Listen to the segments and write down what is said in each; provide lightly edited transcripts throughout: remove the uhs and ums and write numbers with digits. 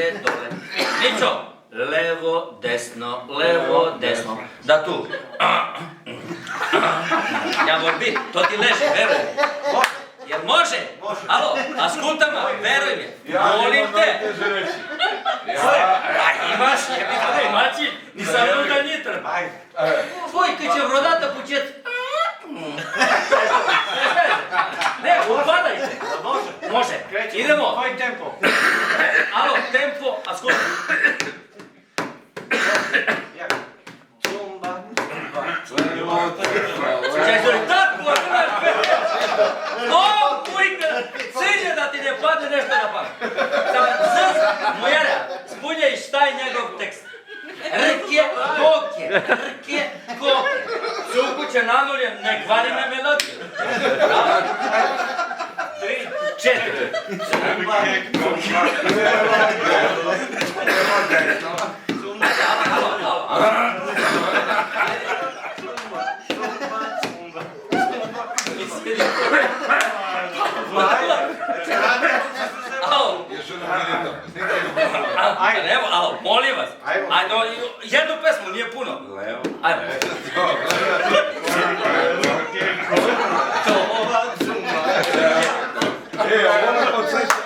dole. Mićo, levo, desno, da tu. Ja moram biti, to ti leži, veruj mi. Jel može? Alo, a skutama, veruj mi, molim te. A imaš, jebika da imaći, nisam luda nitr. Tvoj, kad će vrodata počet... Ne, upadajte. Može, idemo. Koji tempo? Alo, tempo, a skupa. Čekaj, tako, o, kujka, cilje da ti ne padne nešto na pamet. Zz, mujera, spunjaj šta je njegov tekst. Rke, koke. Sukuće nanulje, ne kvari me melodiju. 3, 4. Evo, alo, molim vas. Ajde, jednu pesmu, nije puno. Ajde.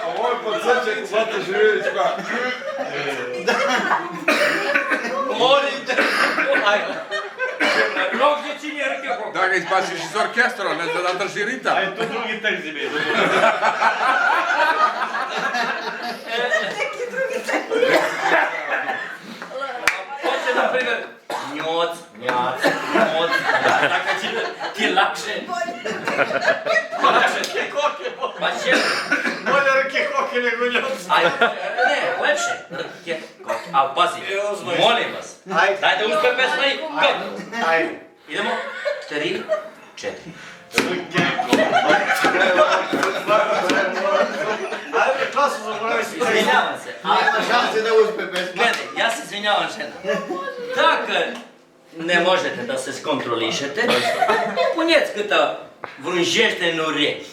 Ovo je podsjećaj Zlata Živjelićka. Molim te. Ajde. Rok gdje čini rke koga. Da ga izbaciš iz orkestra, ne da drži ritam. Ajde, to drugi tekst je. Hoće, na primjer, njoc. Tako će ti lakše. Pa će... Bolje rke koke nego njoc. Ajde, ne, lepše. Rke koke. Ali pazi, molim vas. Dajte uspe pesma i gotovo. Ajde. Idemo. 3, 4. Rke koke. Ajde, klasu zaboravim se. Izvinjavam se. Nema šanse da uspe pesma. Gledaj, ja se izvinjavam žena. Така не можете да се сконтролишете, понецката врунжещено реч.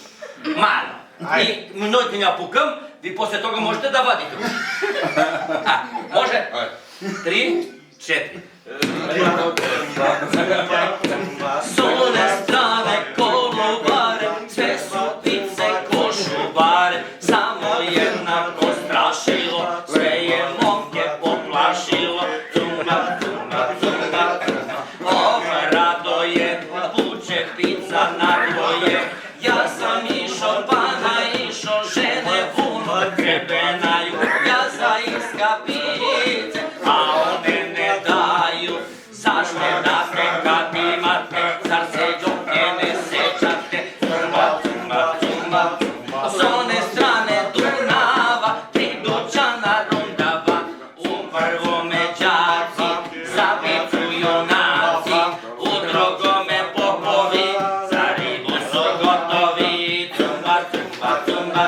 Мало. И минути не пукам, ви после тога можете да вадите. Може? 3, 4. Соне стране колубаре, све супице кошубаре, само еднako страшило, све je momke poplašilo. Pizza na tvoje, ja sam išao pa naišao, žene puno krebenaju, ja za iska pice, a one ne daju. Zašto date kad imate, zar se džoke ne sećate? Cumba, s one strane Dunava, 3 dućana rundava, u prvome đaci, za picu junaci, u drugome popovi, za ribu su gotovi. Cumba,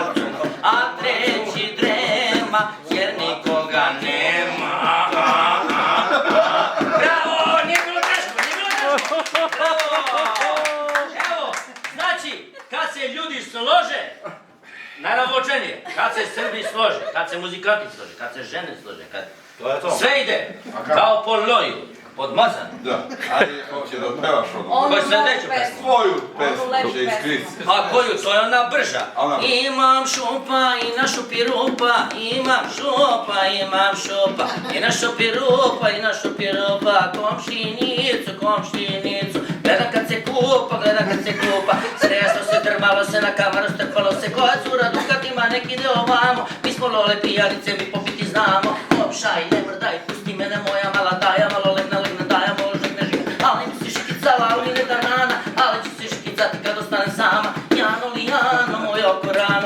a treći drema, jer nikoga nema. Bravo, nije bilo teško. Evo, znači, kad se ljudi slože, najnavočenije, kad se Srbi slože, kad se muzikanti slože, kad se žene slože, kad sve ide kao po loju, podmazano. Da, ali hoće da pevaš ono. Koju sledeću pesmu? Svoju pesmu će iskriti. A koju? To je ona brža. Imam šupa i na šupi rupa, imam šupa, i na šupi rupa, komšinicu, gledam kad se kupa, sreslo se, drmalo se, na kamaru strpalo se, koja cura Dukat ima neki deo ovamo, mi smo lole pijanice, mi popiti znamo, opšaj, ne mrdaj, pusti mene moja mala daja, malo legna daja, možda ne živa, ali mi si škicala, ali ne da rana, ali ću se škicati kad ostanem sama, Jano li Jano, moj oko rana.